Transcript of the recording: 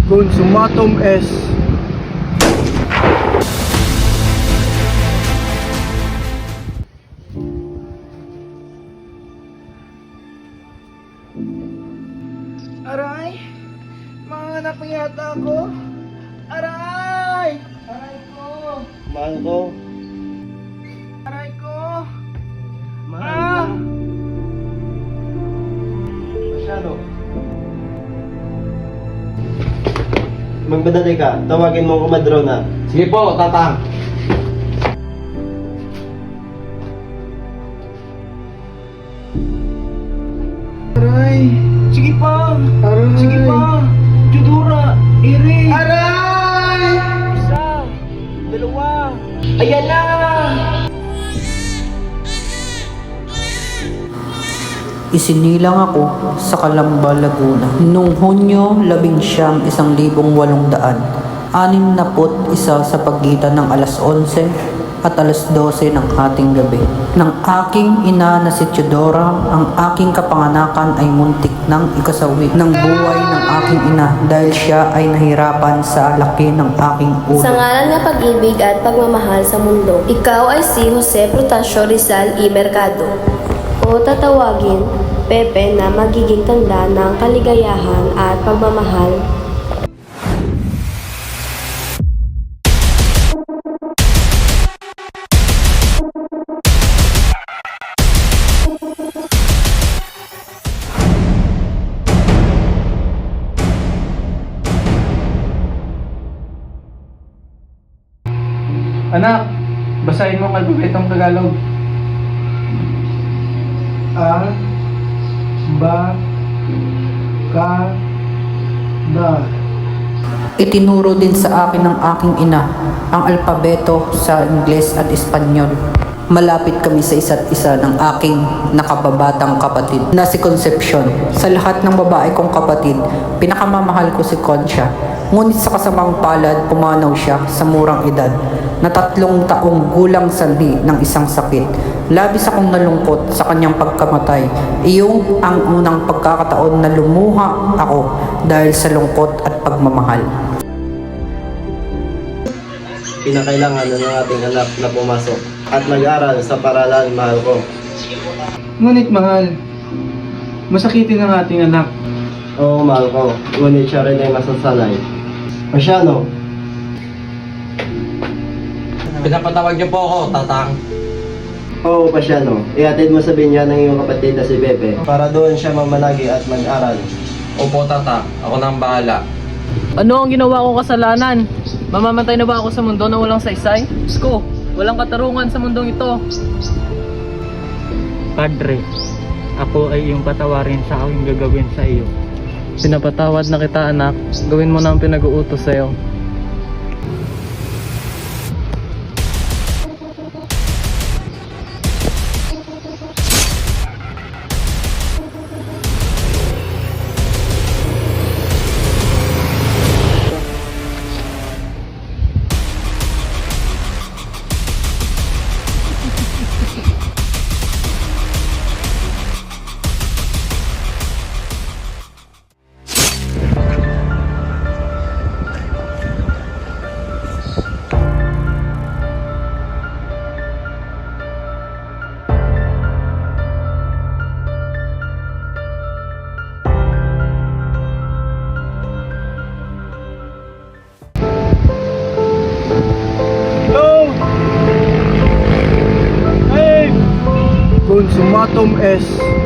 Consumatum est. Aray! Manganak na yata ako! Aray! Aray ko! Mahal ko. Aray ko! Mahal ko. Masyado. Magmadali ka. Tawagin mo ang kumadrona. Sige po, tatang. Aray! Sige pa! Aray! Sige pa! Judura! Iri! Aray! Isa! Dalawa! Ayan na! Isinilang ako sa Calamba, Laguna noong Hunyo 11, 1800, 61 sa pagitan ng alas 11 at alas 12 ng hating gabi. Ng aking ina na si Teodora, ang aking kapanganakan ay muntik ng ikasawi ng buhay ng aking ina dahil siya ay nahirapan sa laki ng aking ulo. Sa ngalan ng pag-ibig at pagmamahal sa mundo, ikaw ay si Jose Protasio Rizal y Mercado, o tatawagin Pepe, na magiging tanda ng kaligayahan at pagmamahal. Anak, basahin mo ang alpabetong Tagalog. A, ba, ka, da. Itinuro din sa akin ng aking ina ang alpabeto sa Ingles at Espanyol. Malapit kami sa isa't isa ng aking nakababatang kapatid na si Concepcion. Sa lahat ng babae kong kapatid, pinakamamahal ko si Concha. Ngunit sa kasamang palad, pumanaw siya sa murang edad na 3 taong gulang sanhi ng isang sakit. Labis akong nalungkot sa kanyang pagkamatay. Iyong ang unang pagkakataon na lumuha ako dahil sa lungkot at pagmamahal. Kinakailangan ng ating anak na pumasok at mag-aral sa paralan, mahal ko. Ngunit mahal, masakitin ang ating anak. Oo, mahal ko. Ngunit siya rin ay masasanay. Masyano. Pinapatawag niyo po ako, tatang. Oo, Pasyano. Ihatid mo sa binya ng iyong kapatid na si Pepe para doon siya mamalagi at mag-aral. Opo, tatang. Ako na ang bahala. Ano ang ginawa ko kasalanan? Mamamatay na ba ako sa mundo na walang saysay? Diyos ko, walang katarungan sa mundong ito. Padre, ako ay iyong patawarin sa aking gagawin sa iyo. Pinapatawad na kita, anak. Gawin mo na ang pinag-uutos sa'yo. Consumatum est.